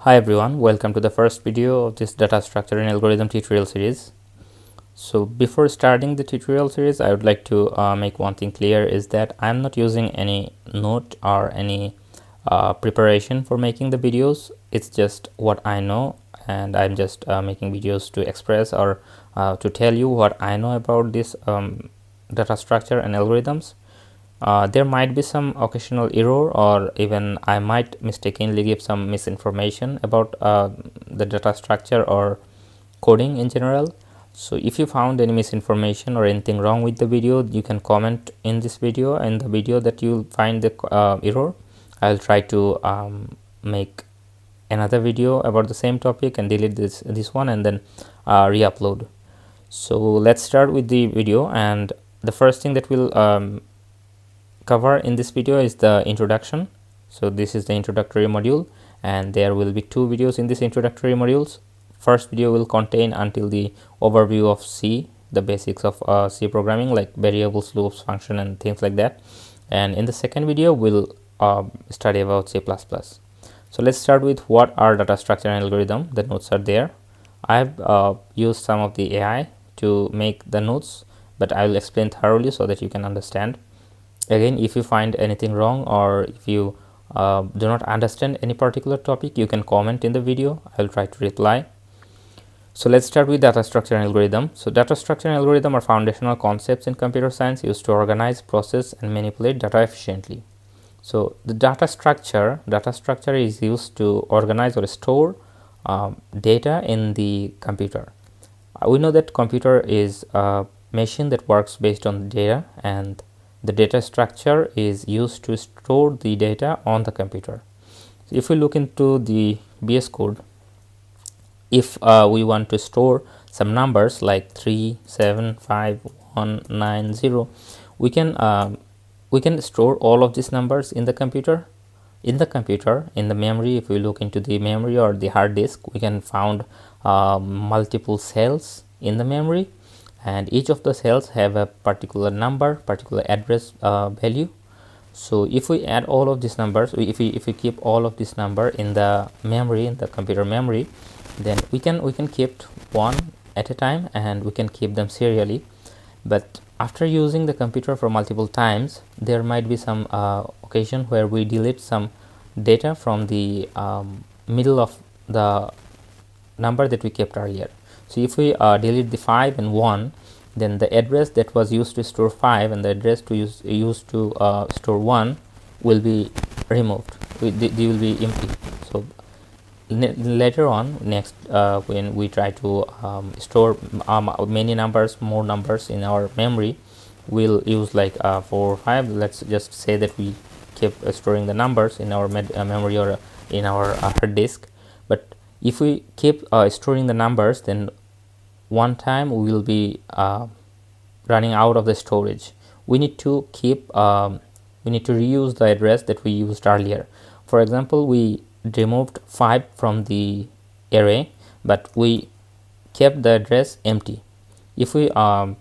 Hi everyone, welcome to the first video of this data structure and algorithm tutorial series. So before starting the tutorial series, I would like to make one thing clear is that I'm not using any note or any preparation for making the videos. It's just what I know, and I'm just making videos to express or to tell you what I know about this data structure and algorithms. There might be some occasional error, or even I might mistakenly give some misinformation about the data structure or coding in general. So if you found any misinformation or anything wrong with the video, you can comment in this video, and the video that you find the error, I'll try to make another video about the same topic and delete this one and then re-upload. So let's start with the video, and the first thing that we'll cover in this video is the introduction. So this is the introductory module, and there will be two videos in this introductory modules. First video will contain until the overview of C, the basics of C programming like variables, loops, function and things like that, and in the second video we'll study about C++. So let's start with what are data structure and algorithm. The notes are there. I've used some of the AI to make the notes, but I will explain thoroughly so that you can understand. Again, if you find anything wrong, or if you do not understand any particular topic, you can comment in the video. I will try to reply. So let's start with data structure and algorithm. So data structure and algorithm are foundational concepts in computer science used to organize, process and manipulate data efficiently. So the data structure is used to organize or store data in the computer. We know that computer is a machine that works based on data, and the data structure is used to store the data on the computer. So if we look into the VS Code, if we want to store some numbers like 3, 7, 5, 1, 9, 0, we can store all of these numbers in the computer. In the memory, if we look into the memory or the hard disk, we can find multiple cells in the memory, and each of the cells have a particular number, particular address value. So if we add all of these numbers, if we keep all of this number in the memory, in the computer memory, then we can keep one at a time, and we can keep them serially. But after using the computer for multiple times, there might be some occasion where we delete some data from the middle of the number that we kept earlier. So if we delete the 5 and 1, then the address that was used to store 5 and the address to used to store 1 will be removed. They will be empty. So later on, next when we try to store many numbers, more numbers in our memory, we'll use like 4 or 5. Let's just say that we keep storing the numbers in our memory or in our hard disk. But if we keep storing the numbers, then one time we will be running out of the storage. We need to keep we need to reuse the address that we used earlier. For example, we removed 5 from the array, but we kept the address empty. If we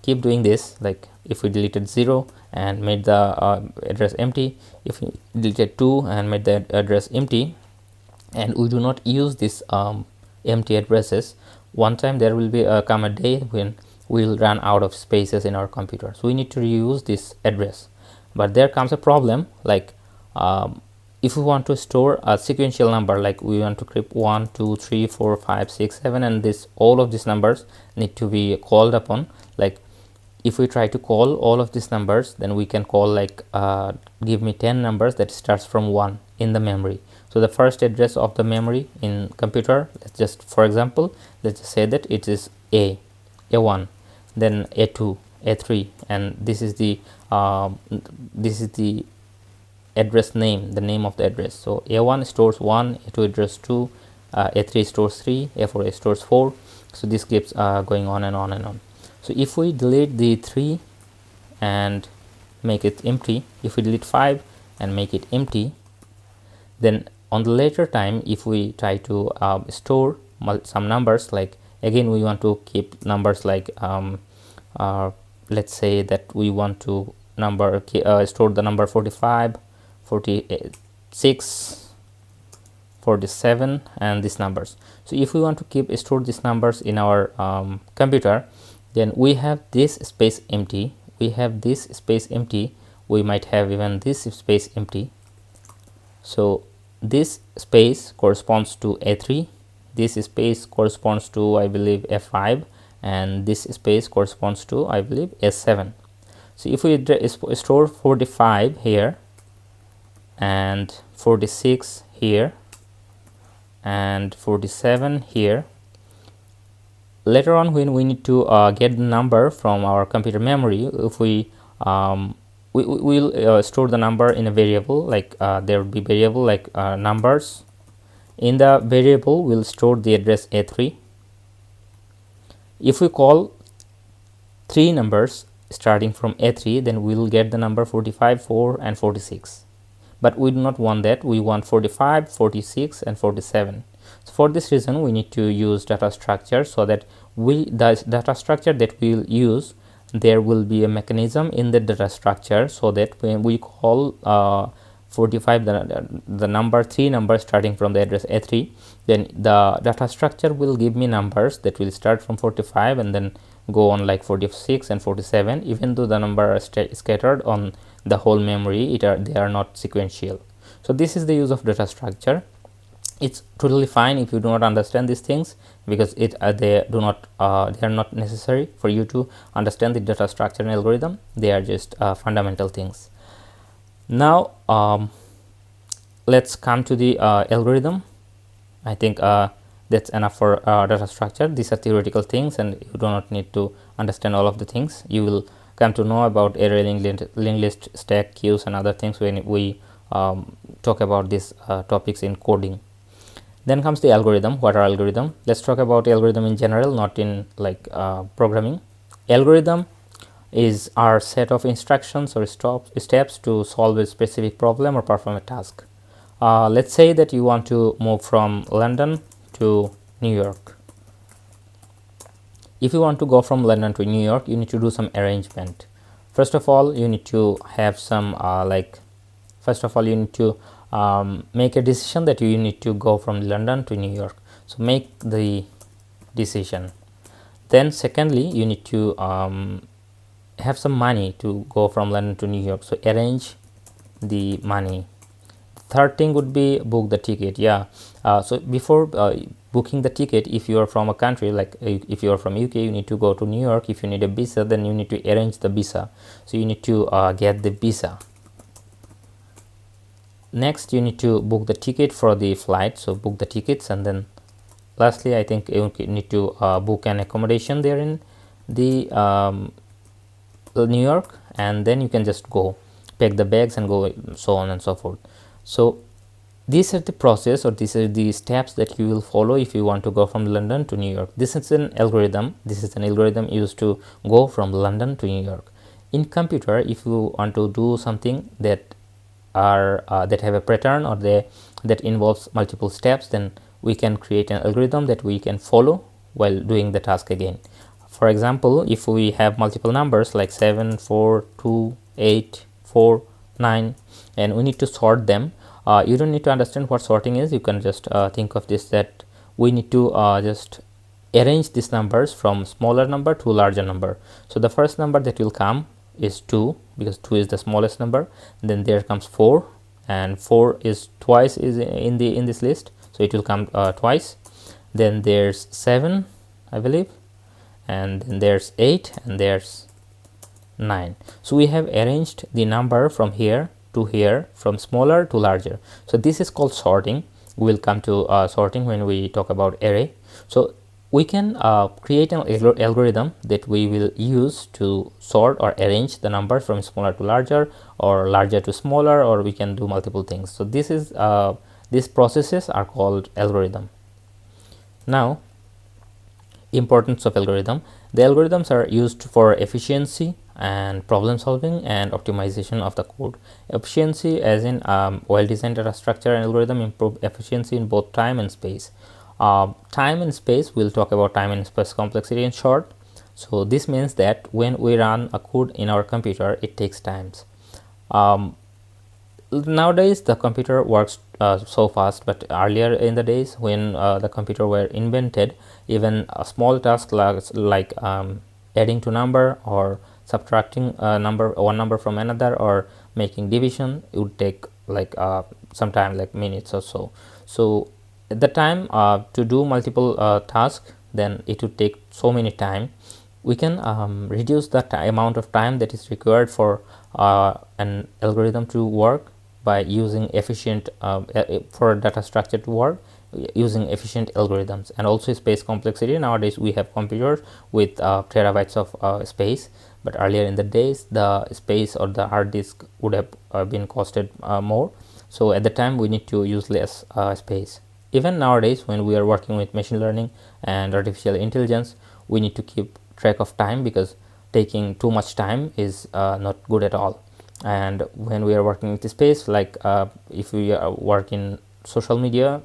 keep doing this, like if we deleted 0 and made the address empty, if we deleted 2 and made the address empty, and we do not use this empty addresses, one time there will be come a day when we will run out of spaces in our computer. So we need to reuse this address. But there comes a problem, like if we want to store a sequential number, like we want to keep 1, 2, 3, 4, 5, 6, 7, and this all of these numbers need to be called upon. Like if we try to call all of these numbers, then we can call like give me 10 numbers that starts from 1 in the memory. So the first address of the memory in computer, let's just, for example, let's just say that it is A1, then A2, A3, and this is the address name, the name of the address. So A1 stores 1, A2 address 2, A3 stores 3, A4 stores 4. So this keeps going on and on and on. So if we delete the 3 and make it empty, if we delete 5 and make it empty, then on the later time, if we try to store some numbers, like again we want to keep numbers like let's say that we want to store the number 45, 46, 47 and these numbers. So if we want to store these numbers in our computer, then we have this space empty, we have this space empty, we might have even this space empty. So this space corresponds to A3, this space corresponds to I believe F5, and this space corresponds to I believe S7. So if we store 45 here and 46 here and 47 here, later on when we need to get the number from our computer memory, if we will store the number in a variable, like there will be variable like numbers. In the variable we'll store the address A3. If we call 3 numbers starting from A3, then we will get the number 45, 4 and 46. But we do not want that, we want 45, 46 and 47. So for this reason we need to use data structure, so that the data structure that we will use, there will be a mechanism in the data structure, so that when we call 45, the number 3 numbers starting from the address A3, then the data structure will give me numbers that will start from 45 and then go on like 46 and 47, even though the number are scattered on the whole memory, they are not sequential. So this is the use of data structure. It's totally fine if you do not understand these things, because they are not necessary for you to understand the data structure and algorithm. They are just fundamental things. Now let's come to the algorithm. I think that's enough for data structure. These are theoretical things and you do not need to understand all of the things. You will come to know about array, linked list, stack, queues and other things when we talk about these topics in coding. Then comes the algorithm. What are algorithm? Let's talk about algorithm in general, not in like programming. Algorithm is our set of instructions or steps to solve a specific problem or perform a task. Let's say that you want to move from London to New York. If you want to go from London to New York, you need to do some arrangement. First of all, you need to have some you need to make a decision that you need to go from London to New York. So make the decision. Then secondly, you need to have some money to go from London to New York. So arrange the money. Third thing would be book the ticket. So before booking the ticket, if you are from a country, like if you are from UK, you need to go to New York. If you need a visa, then you need to arrange the visa. So you need to get the visa. Next, you need to book the ticket for the flight. So book the tickets, and then lastly, I think you need to book an accommodation there in the New York, and then you can just go pack the bags and go, so on and so forth. So these are the process, or these are the steps that you will follow if you want to go from London to New York. This is an algorithm. This is an algorithm used to go from London to New York. In computer, if you want to do something that have a pattern, or that involves multiple steps, then we can create an algorithm that we can follow while doing the task again. For example, if we have multiple numbers like 7, 4, 2, 8, 4, 9, and we need to sort them, you don't need to understand what sorting is. You can just think of this, that we need to just arrange these numbers from smaller number to larger number. So the first number that will come is 2, because 2 is the smallest number. Then there comes 4, and 4 is twice is in this list, so it will come twice. Then there's 7, I believe, and then there's 8, and there's 9. So we have arranged the number from here to here, from smaller to larger. So this is called sorting. We will come to sorting when we talk about array. So we can create an algorithm that we will use to sort or arrange the numbers from smaller to larger, or larger to smaller, or we can do multiple things. So this is these processes are called algorithm. Now, importance of algorithm. The algorithms are used for efficiency and problem solving and optimization of the code. Efficiency as in well designed data structure and algorithm improve efficiency in both time and space. Time and space, we'll talk about time and space complexity in short. So this means that when we run a code in our computer, it takes times. nowadays the computer works so fast, but earlier in the days when the computer were invented, even a small task like adding to number or subtracting one number from another or making division, it would take like some time, like minutes or so. So at the time to do multiple tasks, then it would take so many time. We can reduce the amount of time that is required for an algorithm to work by using efficient for a data structure to work using efficient algorithms. And also space complexity. Nowadays we have computers with terabytes of space, but earlier in the days the space or the hard disk would have been costed more. So at the time we need to use less space. Even nowadays when we are working with machine learning and artificial intelligence, we need to keep track of time, because taking too much time is not good at all. And when we are working with space, like if we work in social media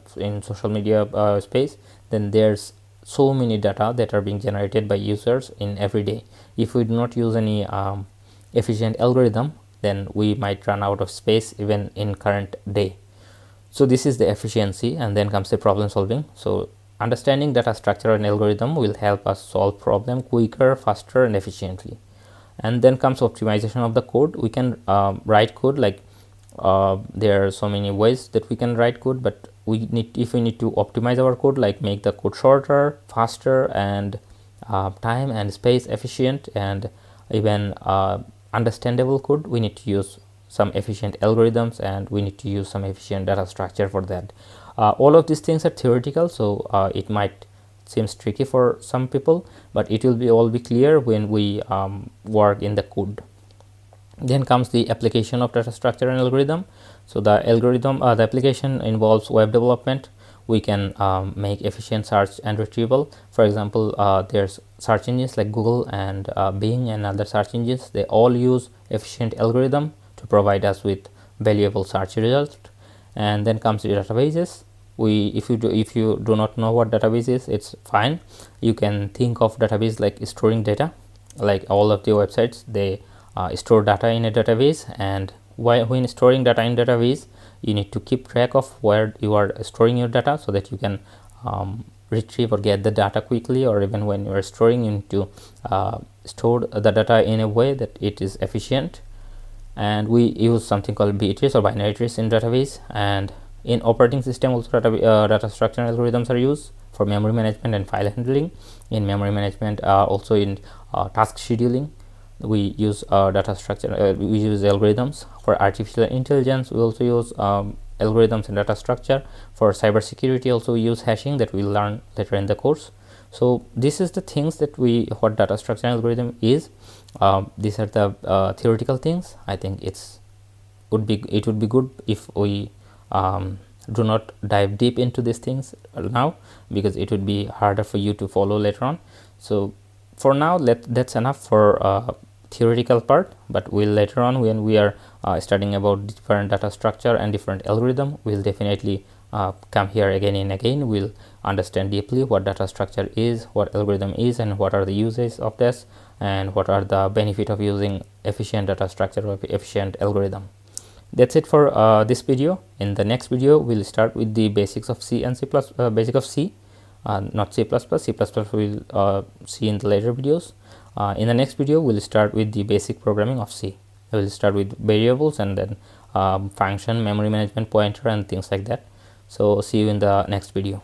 space, then there's so many data that are being generated by users in every day. If we do not use any efficient algorithm, then we might run out of space even in current day. So this is the efficiency, and then comes the problem solving. So understanding data structure and algorithm will help us solve problem quicker, faster, and efficiently. And then comes optimization of the code. We can write code, like there are so many ways that we can write code, but if we need to optimize our code, like make the code shorter, faster, and time and space efficient, and even understandable code, we need to use some efficient algorithms, and we need to use some efficient data structure for that. All of these things are theoretical, so it might seems tricky for some people, but it will all be clear when we work in the code. Then comes the application of data structure and algorithm. So the application involves web development. We can make efficient search and retrieval. For example, there's search engines like Google and Bing and other search engines. They all use efficient algorithm to provide us with valuable search results. And then comes the databases. If you do not know what database is, it's fine. You can think of database like storing data. Like all of the websites, they store data in a database, and when storing data in database, you need to keep track of where you are storing your data, so that you can retrieve or get the data quickly. Or even when you are storing, you need to store the data in a way that it is efficient. And we use something called B-trees or binary trees in database. And in operating system also data structure algorithms are used for memory management and file handling. In memory management, also in task scheduling, we use data structure. We use algorithms. For artificial intelligence, we also use algorithms and data structure. For cybersecurity, also we use hashing, that we'll learn later in the course. So this is the things that what data structure and algorithm is. These are the theoretical things. I think it would be good if we do not dive deep into these things now, because it would be harder for you to follow later on. So for now, that's enough for theoretical part, but we'll later on, when we are studying about different data structure and different algorithm, we'll definitely come here again and again. We'll understand deeply what data structure is, what algorithm is, and what are the uses of this, and what are the benefit of using efficient data structure or efficient algorithm. That's it for this video. In the next video, we'll start with the basics of C and C++, basic of C, not C++. C++ we'll see in the later videos. In the next video, we'll start with the basic programming of C. We'll start with variables, and then function, memory management, pointer, and things like that. So see you in the next video.